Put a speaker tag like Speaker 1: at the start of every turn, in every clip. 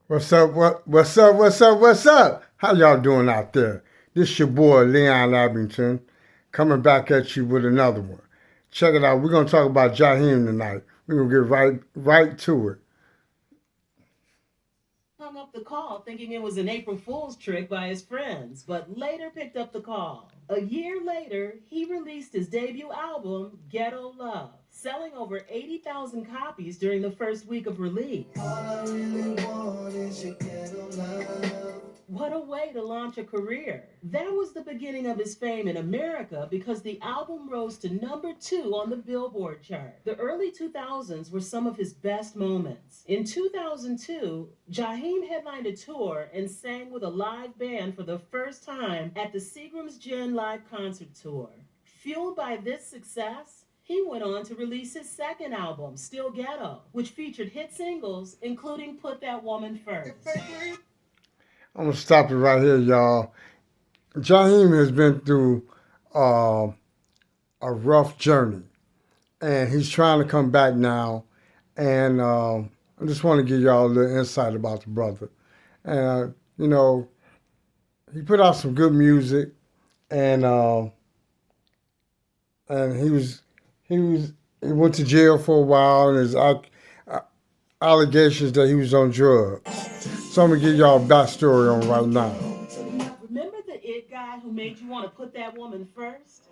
Speaker 1: What's up? What's up? How y'all doing out there? This your boy Leon Abington coming back at you with another one. Check it out. We're gonna talk about Jahiem tonight. We're gonna get right to it.
Speaker 2: Hung up the call thinking it was an April Fool's trick by his friends, but later picked up the call. A year later, he released his debut album, Ghetto Love, selling over 80,000 copies during the first week of release. All I really want is your ghetto love. What a way to launch a career. That was the beginning of his fame in America because the album rose to number 2 on the Billboard chart. The early 2000s were some of his best moments. In 2002, Jahiem headlined a tour and sang with a live band for the first time at the Seagram's Gin Live Concert Tour. Fueled by this success, he went on to release his second album, Still Ghetto, which featured hit singles including Put That Woman First.
Speaker 1: I'm gonna stop it right here, y'all. Jahiem has been through uh, a rough journey, and he's trying to come back now. And I just want to give y'all a little insight about the brother. And you know, he put out some good music, and and he was he went to jail for a while, and his allegations that he was on drugs. So I'm gonna give y'all a backstory on right now.
Speaker 2: Remember the it guy who made you want to put that woman first?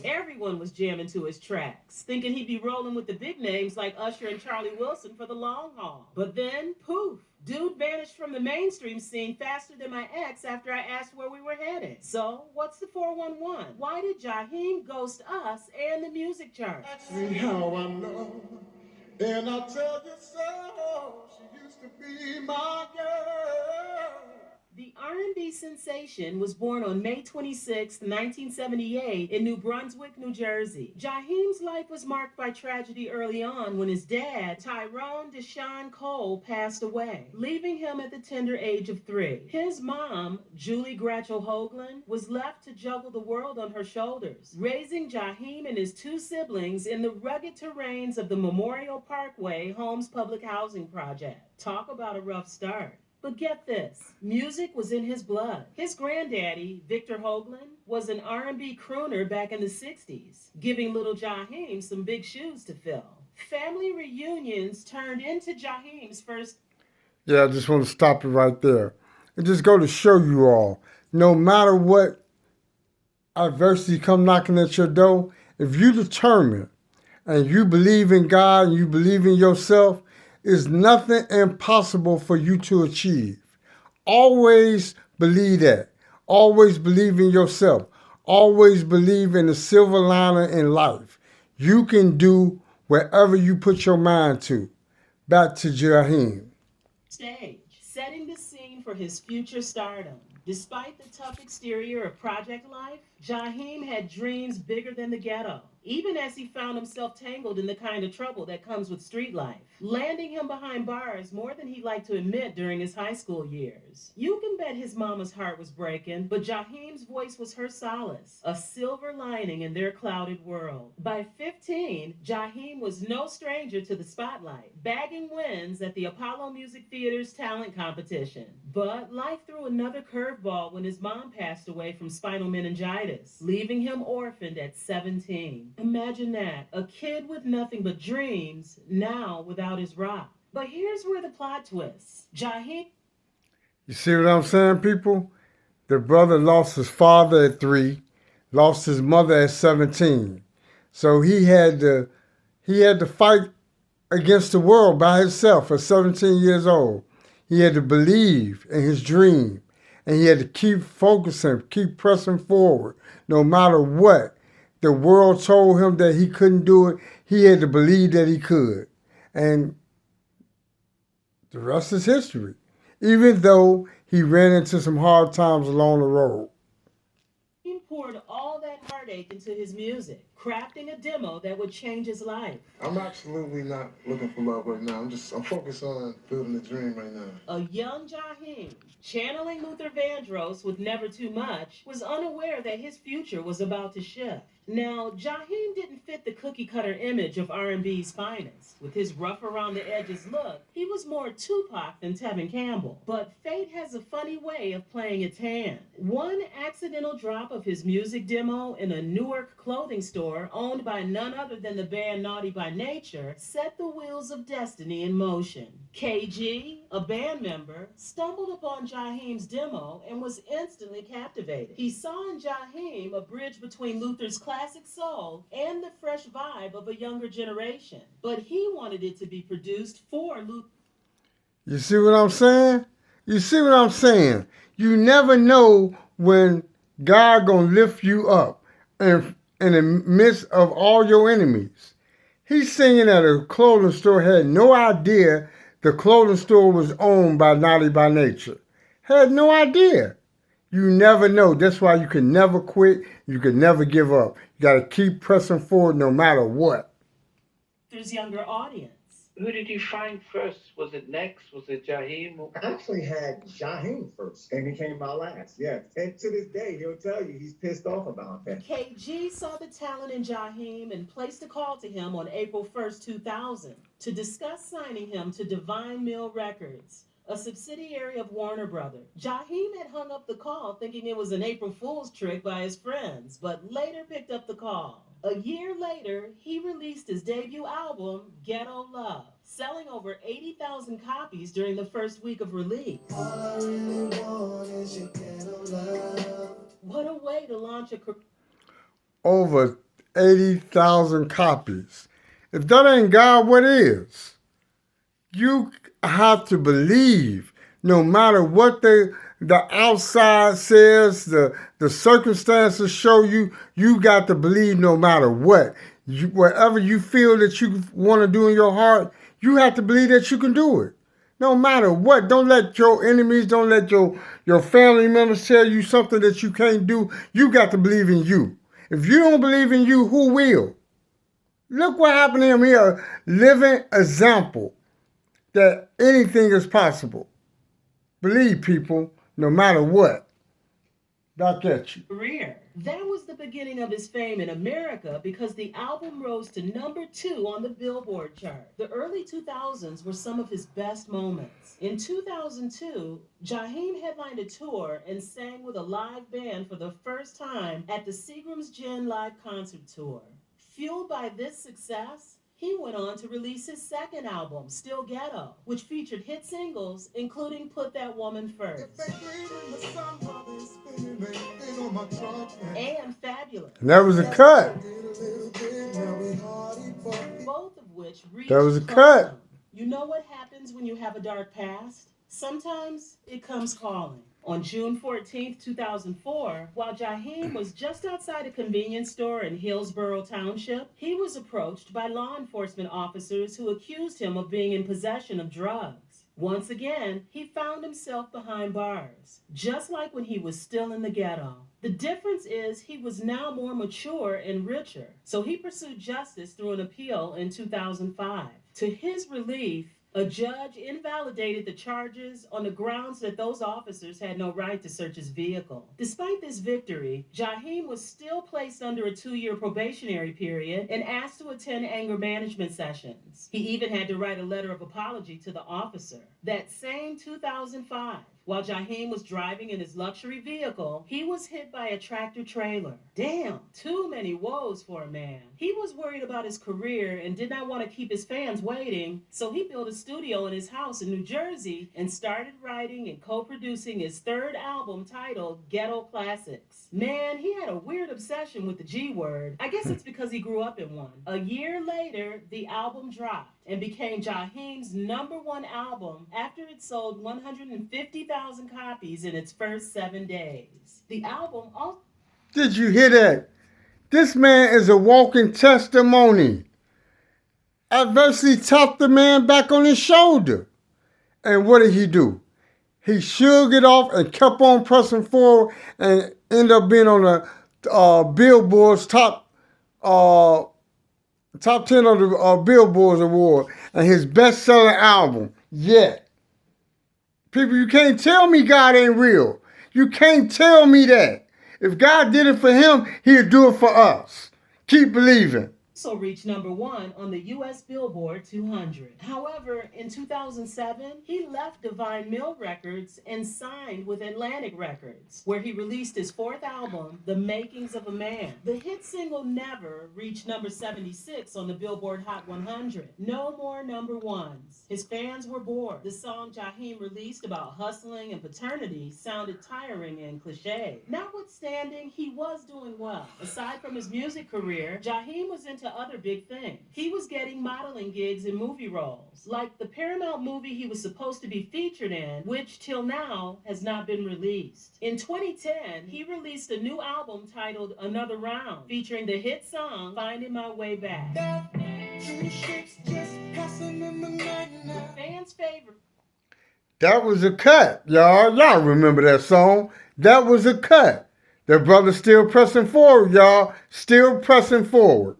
Speaker 2: Everyone was jamming to his tracks, thinking he'd be rolling with the big names like Usher and Charlie Wilson for the long haul. But then, poof, dude vanished from the mainstream scene faster than my ex after I asked where we were headed. So, what's the 411? Why did Jahiem ghost us and the music chart? See how I know, and I'll tell you so. She used to be my girl. The R&B sensation was born on May 26, 1978 in New Brunswick, New Jersey. Jaheim's life was marked by tragedy early on when his dad, Tyrone Deshaun Cole, passed away, leaving him at the tender age of 3. His mom, Julie Gratchel Hoagland, was left to juggle the world on her shoulders, raising Jahiem and his 2 siblings in the rugged terrains of the Memorial Parkway Homes Public Housing Project. Talk about a rough start. But get this, music was in his blood. His granddaddy, Victor Hoagland, was an R&B crooner back in the 60s, giving little Jahiem some big shoes to fill. Family reunions turned into Jaheim's first.
Speaker 1: Yeah, I just want to stop it right there. And just go to show you all, no matter what adversity come knocking at your door, if you determine and you believe in God and you believe in yourself, it's nothing impossible for you to achieve. Always believe that. Always believe in yourself. Always believe in the silver lining in life. You can do wherever you put your mind to. Back to Jahiem.
Speaker 2: Stage, setting the scene for his future stardom. Despite the tough exterior of project life, Jahiem had dreams bigger than the ghetto, even as he found himself tangled in the kind of trouble that comes with street life, landing him behind bars more than he'd like to admit during his high school years. You can bet his mama's heart was breaking, but Jaheim's voice was her solace, a silver lining in their clouded world. By 15, Jahiem was no stranger to the spotlight, bagging wins at the Apollo Music Theater's talent competition. But life threw another curveball when his mom passed away from spinal meningitis, leaving him orphaned at 17. Imagine that, a kid with nothing but dreams, now without his rock. But here's where the plot twists. Jahiem.
Speaker 1: You see what I'm saying, people? The brother lost his father at 3, lost his mother at 17. So he had to fight against the world by himself at 17 years old. He had to believe in his dream, and he had to keep focusing, keep pressing forward, no matter what. The world told him that he couldn't do it. He had to believe that he could. And the rest is history. Even though he ran into some hard times along the road.
Speaker 2: He poured all that heartache into his music, crafting a demo that would change his life.
Speaker 3: I'm absolutely not looking for love right now. I'm focused on building a dream right now.
Speaker 2: A young Jahiem, channeling Luther Vandross with Never Too Much, was unaware that his future was about to shift. Now, Jahiem didn't fit the cookie-cutter image of R&B's finest. With his rough around the edges look, he was more Tupac than Tevin Campbell. But fate has a funny way of playing its hand. One accidental drop of his music demo in a Newark clothing store owned by none other than the band Naughty by Nature set the wheels of destiny in motion. KG, a band member, stumbled upon Jahiem's demo and was instantly captivated. He saw in Jahiem a bridge between Luther's classic soul and the fresh vibe of a younger generation, but he wanted it to be produced for Luther.
Speaker 1: You see what I'm saying? You see what I'm saying? You never know when God gonna lift you up in the midst of all your enemies. He's singing at a clothing store, had no idea the clothing store was owned by Naughty by Nature. Had no idea. You never know. That's why you can never quit. You can never give up. You got to keep pressing forward no matter what.
Speaker 2: There's younger audience.
Speaker 4: Who did you find first? Was it Next? Was it Jahiem?
Speaker 5: I actually had Jahiem first, and he came by last. Yeah, and to this day, he'll tell you he's pissed off about that.
Speaker 2: KG saw the talent in Jahiem and placed a call to him on April 1st, 2000, to discuss signing him to Divine Mill Records, a subsidiary of Warner Brothers. Jahiem had hung up the call thinking it was an April Fool's trick by his friends, but later picked up the call. A year later, he released his debut album, Ghetto Love, selling over 80,000 copies during the first week of release. All I really want is your ghetto love. What a way to launch a career.
Speaker 1: Over 80,000 copies. If that ain't God, what is? You have to believe no matter what the outside says, the circumstances show you, you got to believe no matter what. Whatever you feel that you want to do in your heart, you have to believe that you can do it. No matter what. Don't let your enemies, don't let your family members tell you something that you can't do. You got to believe in you. If you don't believe in you, who will? Look what happened to him here. Living example that anything is possible. Believe, people, no matter what. Back at you.
Speaker 2: Career. That was the beginning of his fame in America because the album rose to number 2 on the Billboard chart. The early 2000s were some of his best moments. In 2002, Jahiem headlined a tour and sang with a live band for the first time at the Seagram's Gin Live Concert Tour. Fueled by this success, he went on to release his second album, Still Ghetto, which featured hit singles, including Put That Woman First and Fabulous.
Speaker 1: And that was a cut.
Speaker 2: Both of which reached
Speaker 1: That was a cut.
Speaker 2: platinum. You know what happens when you have a dark past? Sometimes it comes calling. On June 14, 2004, while Jahiem was just outside a convenience store in Hillsborough Township, he was approached by law enforcement officers who accused him of being in possession of drugs. Once again, he found himself behind bars, just like when he was still in the ghetto. The difference is he was now more mature and richer, so he pursued justice through an appeal in 2005. To his relief, a judge invalidated the charges on the grounds that those officers had no right to search his vehicle. Despite this victory, Jahiem was still placed under a 2-year probationary period and asked to attend anger management sessions. He even had to write a letter of apology to the officer. That same 2005, while Jahiem was driving in his luxury vehicle, he was hit by a tractor trailer. Damn, too many woes for a man. He was worried about his career and did not want to keep his fans waiting, so he built a studio in his house in New Jersey and started writing and co-producing his third album titled Ghetto Classics. Man, he had a weird obsession with the G word. I guess it's because he grew up in one. A year later, the album dropped and became Jahiem's #1 album after it sold 150,000 copies in its first 7 days. The album also...
Speaker 1: Did you hear that? This man is a walking testimony. Adversity tapped the man back on his shoulder. And what did he do? He shook it off and kept on pressing forward and ended up being on the Billboard's top uh, top 10 of the Billboard Award and his best-selling album yet. People, you can't tell me God ain't real. You can't tell me that. If God did it for him, he'll do it for us. Keep believing.
Speaker 2: Also reached #1 on the U.S. Billboard 200. However, in 2007, he left Divine Mill Records and signed with Atlantic Records, where he released his fourth album, The Makings of a Man. The hit single Never reached #76 on the Billboard Hot 100. No more #1s. His fans were bored. The song Jahiem released about hustling and paternity sounded tiring and cliche. Notwithstanding, he was doing well. Aside from his music career, Jahiem was into other big things. He was getting modeling gigs in movie roles, like the Paramount movie he was supposed to be featured in, which till now has not been released. In 2010, he released a new album titled Another Round, featuring the hit song Finding My Way Back. Fans' favorite.
Speaker 1: That was a cut, y'all. Y'all remember that song? That was a cut. The brother's still pressing forward, y'all. Still pressing forward.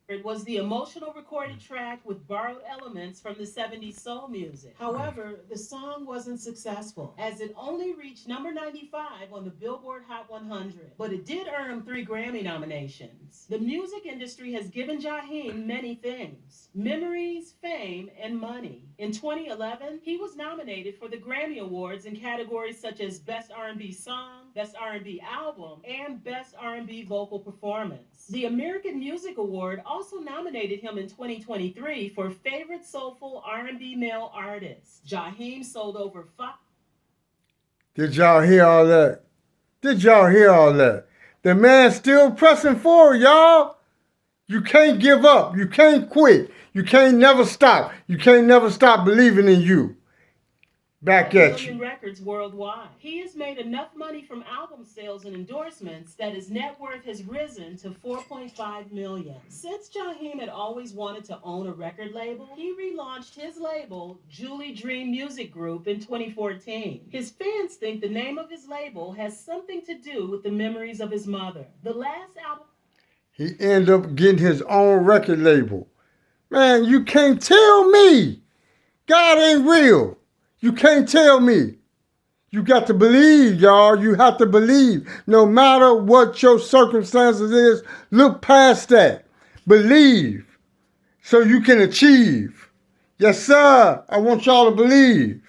Speaker 2: It was the emotional recorded track with borrowed elements from the 70s soul music. However, the song wasn't successful, as it only reached #95 on the Billboard Hot 100, but it did earn him 3 Grammy nominations. The music industry has given Jahiem many things: memories, fame, and money. In 2011, he was nominated for the Grammy Awards in categories such as Best R&B Song, Best R&B Album, and Best R&B Vocal Performance. The American Music Award also nominated him in 2023 for Favorite Soulful R&B Male Artist. Jahiem sold over 5.
Speaker 1: Did y'all hear all that? Did y'all hear all that? The man's still pressing forward, y'all. You can't give up. You can't quit. You can't never stop. You can't never stop believing in you. Back at you.
Speaker 2: Records worldwide. He has made enough money from album sales and endorsements that his net worth has risen to $4.5 million. Since Jahiem had always wanted to own a record label, he relaunched his label, Julie Dream Music Group, in 2014. His fans think the name of his label has something to do with the memories of his mother. The last album,
Speaker 1: he ended up getting his own record label. Man, you can't tell me God ain't real. You can't tell me. You got to believe, y'all. You have to believe. No matter what your circumstances is, look past that. Believe so you can achieve. Yes, sir. I want y'all to believe.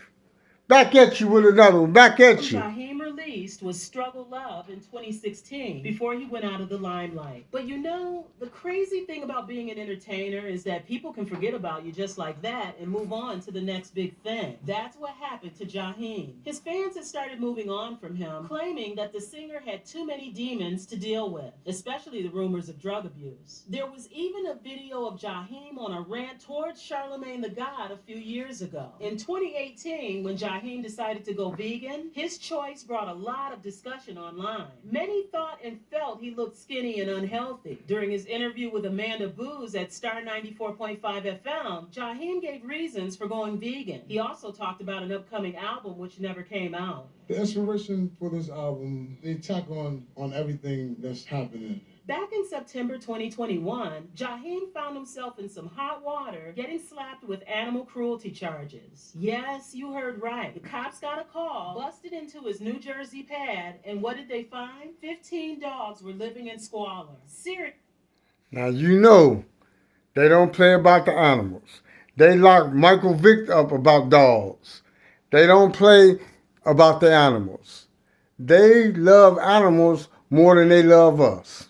Speaker 1: Back at you with another one. Back at you.
Speaker 2: Jahiem released was Struggle Love in 2016 before he went out of the limelight. But you know, the crazy thing about being an entertainer is that people can forget about you just like that and move on to the next big thing. That's what happened to Jahiem. His fans had started moving on from him, claiming that the singer had too many demons to deal with, especially the rumors of drug abuse. There was even a video of Jahiem on a rant towards Charlemagne the God a few years ago. In 2018, when Jahiem decided to go vegan, his choice brought a lot of discussion online. Many thought and felt he looked skinny and unhealthy. During his interview with Amanda Booz at Star 94.5 FM, Jahiem gave reasons for going vegan. He also talked about an upcoming album which never came out.
Speaker 3: The inspiration for this album, they tack on everything that's happening.
Speaker 2: Back in September 2021, Jahiem found himself in some hot water, getting slapped with animal cruelty charges. Yes, you heard right. The cops got a call, busted into his New Jersey pad, and what did they find? 15 dogs were living in squalor.
Speaker 1: Now you know they don't play about the animals. They locked Michael Vick up about dogs. They don't play about the animals. They love animals more than they love us.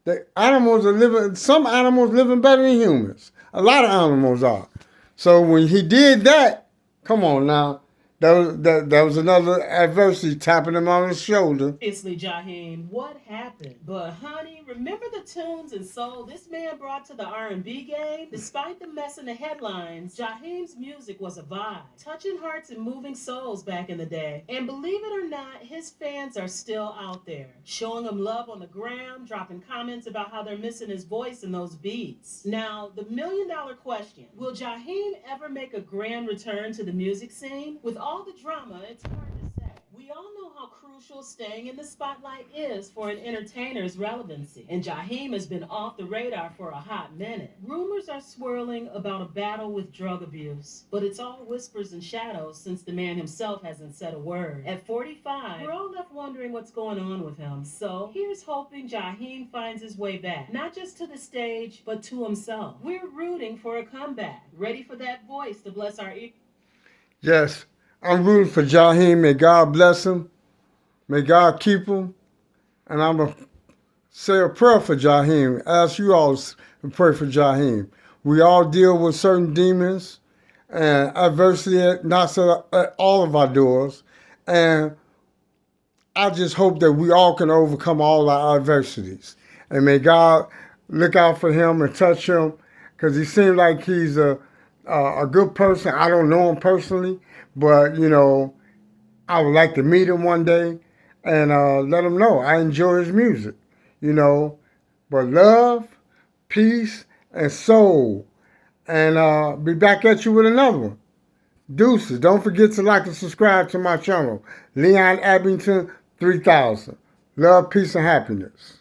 Speaker 1: The animals are living, some animals living better than humans. A lot of animals are. So when he did that, come on now, that was another adversity tapping him on his shoulder.
Speaker 2: Obviously, Jahiem, what happened? But honey, remember the tunes and soul this man brought to the R&B game? Despite the mess in the headlines, Jahiem's music was a vibe, touching hearts and moving souls back in the day. And believe it or not, his fans are still out there, showing him love on the gram, dropping comments about how they're missing his voice and those beats. Now, the million-dollar question, will Jahiem ever make a grand return to the music scene? With all the drama, it's hard to say. We We all know how crucial staying in the spotlight is for an entertainer's relevancy, and Jahiem has been off the radar for a hot minute. Rumors are swirling about a battle with drug abuse, but it's all whispers and shadows since the man himself hasn't said a word. At 45, we're all left wondering what's going on with him. So here's hoping Jahiem finds his way back, not just to the stage, but to himself. We're rooting for a comeback, ready for that voice to bless our ears.
Speaker 1: Yes, I'm rooting for Jahiem. May God bless him. May God keep him. And I'm going to say a prayer for Jahiem. Ask you all to pray for Jahiem. We all deal with certain demons and adversity knocks at all of our doors. And I just hope that we all can overcome all our adversities. And may God look out for him and touch him, because he seems like he's a good person. I don't know him personally, but, you know, I would like to meet him one day and let him know I enjoy his music, you know. But love, peace, and soul. And be back at you with another one. Deuces. Don't forget to like and subscribe to my channel. Leon Abington 3000. Love, peace, and happiness.